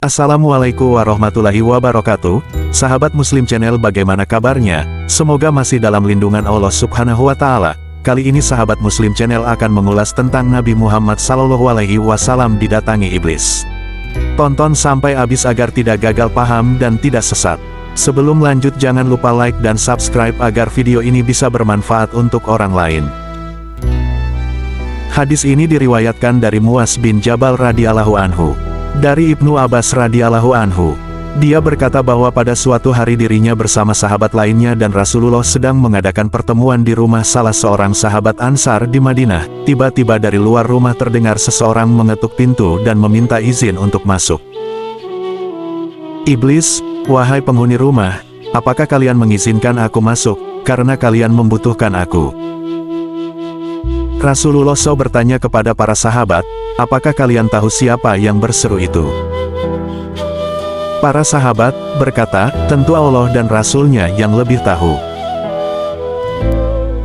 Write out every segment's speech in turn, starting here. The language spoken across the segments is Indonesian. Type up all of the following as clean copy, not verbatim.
Assalamualaikum warahmatullahi wabarakatuh, sahabat Muslim Channel, bagaimana kabarnya? Semoga masih dalam lindungan Allah Subhanahu wa Ta'ala. Kali ini sahabat Muslim Channel akan mengulas tentang Nabi Muhammad SAW didatangi iblis. Tonton sampai habis agar tidak gagal paham dan tidak sesat. Sebelum lanjut, jangan lupa like dan subscribe agar video ini bisa bermanfaat untuk orang lain. Hadis ini diriwayatkan dari Muaz bin Jabal radhiyallahu anhu. Dari Ibnu Abbas radhiyallahu anhu, dia berkata bahwa pada suatu hari dirinya bersama sahabat lainnya dan Rasulullah sedang mengadakan pertemuan di rumah salah seorang sahabat Ansar di Madinah. Tiba-tiba dari luar rumah terdengar seseorang mengetuk pintu dan meminta izin untuk masuk. Iblis, wahai penghuni rumah, apakah kalian mengizinkan aku masuk, karena kalian membutuhkan aku? Rasulullah SAW bertanya kepada para sahabat, apakah kalian tahu siapa yang berseru itu? Para sahabat berkata, tentu Allah dan Rasulnya yang lebih tahu.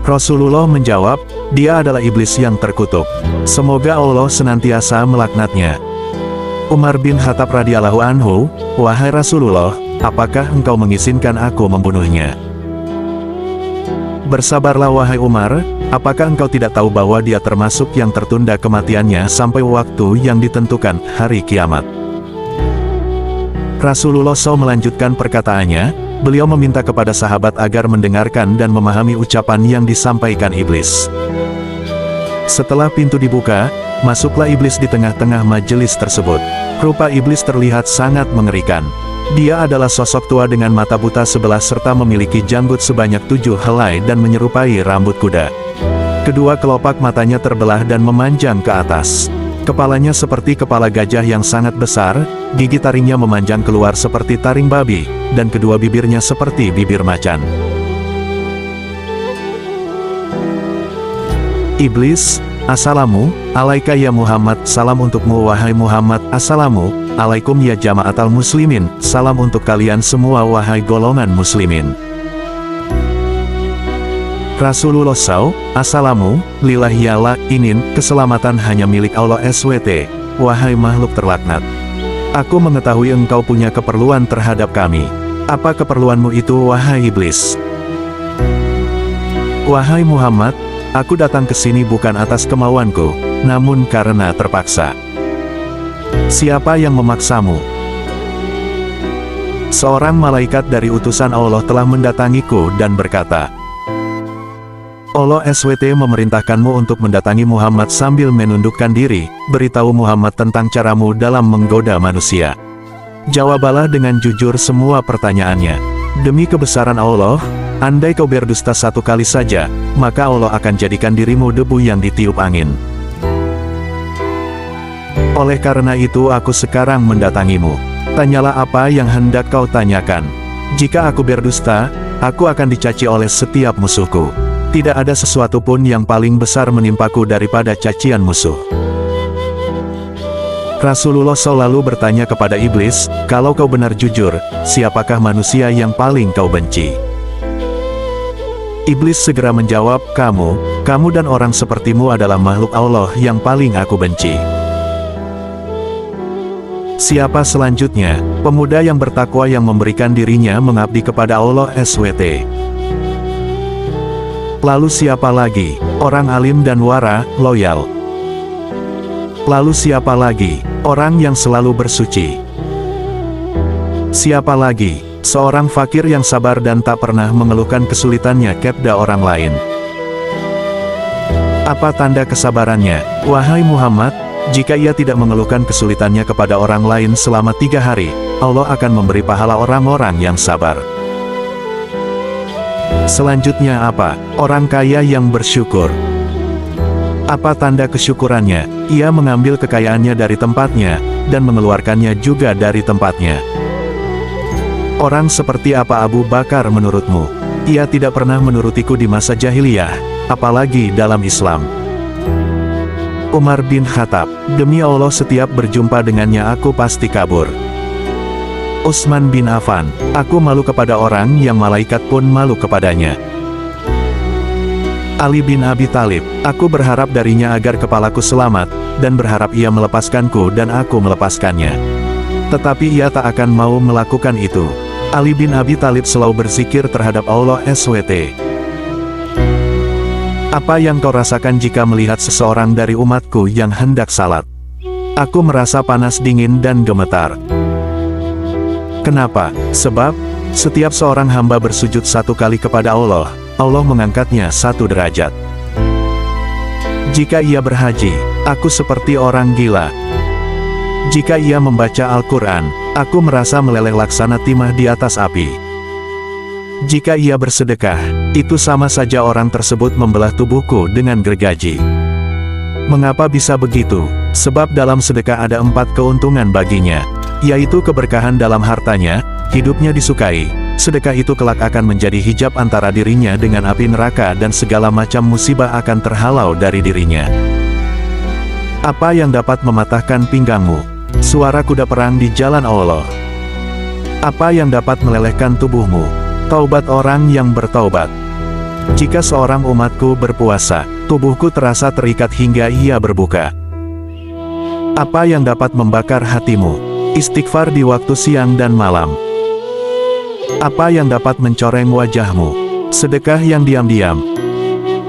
Rasulullah menjawab, dia adalah iblis yang terkutuk. Semoga Allah senantiasa melaknatnya. Umar bin Khattab radhiyallahu anhu, wahai Rasulullah, apakah engkau mengizinkan aku membunuhnya? Bersabarlah wahai Umar, apakah engkau tidak tahu bahwa dia termasuk yang tertunda kematiannya sampai waktu yang ditentukan, hari kiamat? Rasulullah SAW melanjutkan perkataannya, beliau meminta kepada sahabat agar mendengarkan dan memahami ucapan yang disampaikan iblis. Setelah pintu dibuka, masuklah iblis di tengah-tengah majelis tersebut. Rupa iblis terlihat sangat mengerikan. Dia adalah sosok tua dengan mata buta sebelah serta memiliki janggut sebanyak 7 helai dan menyerupai rambut kuda. Kedua kelopak matanya terbelah dan memanjang ke atas. Kepalanya seperti kepala gajah yang sangat besar, gigi taringnya memanjang keluar seperti taring babi, dan kedua bibirnya seperti bibir macan. Iblis, Assalamu alaika ya Muhammad, salam untukmu wahai Muhammad. Assalamu alaikum ya jama'atal muslimin, salam untuk kalian semua wahai golongan muslimin. Rasulullah SAW, Assalamu lillahi ya'la inin, keselamatan hanya milik Allah SWT, wahai makhluk terlaknat. Aku mengetahui engkau punya keperluan terhadap kami. Apa keperluanmu itu wahai iblis? Wahai Muhammad, aku datang ke sini bukan atas kemauanku, namun karena terpaksa. Siapa yang memaksamu? Seorang malaikat dari utusan Allah telah mendatangiku dan berkata, Allah SWT memerintahkanmu untuk mendatangi Muhammad sambil menundukkan diri, beritahu Muhammad tentang caramu dalam menggoda manusia. Jawablah dengan jujur semua pertanyaannya. Demi kebesaran Allah, andai kau berdusta satu kali saja, maka Allah akan jadikan dirimu debu yang ditiup angin. Oleh karena itu aku sekarang mendatangimu. Tanyalah apa yang hendak kau tanyakan. Jika aku berdusta, aku akan dicaci oleh setiap musuhku. Tidak ada sesuatu pun yang paling besar menimpaku daripada cacian musuh. Rasulullah selalu bertanya kepada iblis, kalau kau benar jujur, siapakah manusia yang paling kau benci? Iblis segera menjawab, kamu dan orang sepertimu adalah makhluk Allah yang paling aku benci. Siapa selanjutnya? Pemuda yang bertakwa yang memberikan dirinya mengabdi kepada Allah SWT. Lalu siapa lagi? Orang alim dan wara, loyal. Lalu siapa lagi? Orang yang selalu bersuci. Siapa lagi? Seorang fakir yang sabar dan tak pernah mengeluhkan kesulitannya kepada orang lain. Apa tanda kesabarannya? Wahai Muhammad, jika ia tidak mengeluhkan kesulitannya kepada orang lain selama 3 hari, Allah akan memberi pahala orang-orang yang sabar. Selanjutnya apa? Orang kaya yang bersyukur. Apa tanda kesyukurannya? Ia mengambil kekayaannya dari tempatnya, dan mengeluarkannya juga dari tempatnya. Orang seperti apa Abu Bakar menurutmu? Ia tidak pernah menurutiku di masa jahiliyah, apalagi dalam Islam. Umar bin Khattab, demi Allah setiap berjumpa dengannya aku pasti kabur. Utsman bin Affan, aku malu kepada orang yang malaikat pun malu kepadanya. Ali bin Abi Thalib, aku berharap darinya agar kepalaku selamat, dan berharap ia melepaskanku dan aku melepaskannya. Tetapi ia tak akan mau melakukan itu. Ali bin Abi Thalib selalu berzikir terhadap Allah SWT. Apa yang kau rasakan jika melihat seseorang dari umatku yang hendak salat? Aku merasa panas dingin dan gemetar. Kenapa? Sebab, setiap seorang hamba bersujud 1 kali kepada Allah, Allah mengangkatnya 1 derajat. Jika ia berhaji, aku seperti orang gila. Jika ia membaca Al-Quran, aku merasa meleleh laksana timah di atas api. Jika ia bersedekah, itu sama saja orang tersebut membelah tubuhku dengan gergaji. Mengapa bisa begitu? Sebab dalam sedekah ada 4 keuntungan baginya, yaitu keberkahan dalam hartanya, hidupnya disukai, sedekah itu kelak akan menjadi hijab antara dirinya dengan api neraka dan segala macam musibah akan terhalau dari dirinya. Apa yang dapat mematahkan pinggangmu? Suara kuda perang di jalan Allah. Apa yang dapat melelehkan tubuhmu? Taubat orang yang bertaubat. Jika seorang umatku berpuasa, tubuhku terasa terikat hingga ia berbuka. Apa yang dapat membakar hatimu? Istighfar di waktu siang dan malam. Apa yang dapat mencoreng wajahmu? Sedekah yang diam-diam.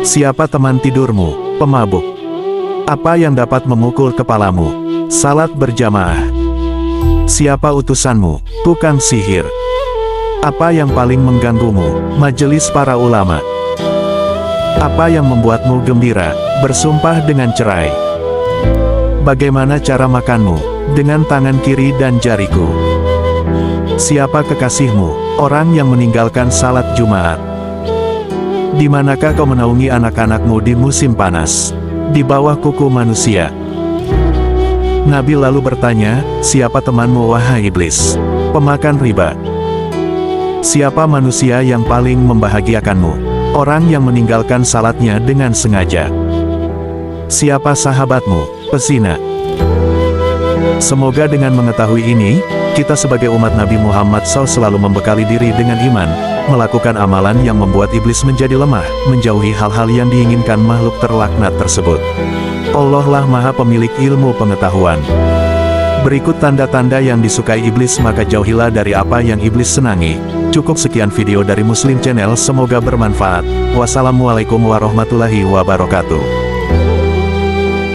Siapa teman tidurmu? Pemabuk. Apa yang dapat memukul kepalamu? Salat berjamaah. Siapa utusanmu? Tukang sihir. Apa yang paling mengganggumu? Majelis para ulama. Apa yang membuatmu gembira? Bersumpah dengan cerai. Bagaimana cara makanmu? Dengan tangan kiri dan jariku. Siapa kekasihmu? Orang yang meninggalkan salat Jumat. Di manakah kau menaungi anak-anakmu di musim panas? Di bawah kuku manusia. Nabi lalu bertanya, siapa temanmu wahai iblis? Pemakan riba. Siapa manusia yang paling membahagiakanmu? Orang yang meninggalkan salatnya dengan sengaja. Siapa sahabatmu? Pezina. Semoga dengan mengetahui ini, kita sebagai umat Nabi Muhammad SAW selalu membekali diri dengan iman, melakukan amalan yang membuat iblis menjadi lemah, menjauhi hal-hal yang diinginkan makhluk terlaknat tersebut. Allah lah Maha Pemilik ilmu pengetahuan. Berikut tanda-tanda yang disukai iblis, maka jauhilah dari apa yang iblis senangi. Cukup sekian video dari Muslim Channel, semoga bermanfaat. Wassalamualaikum warahmatullahi wabarakatuh.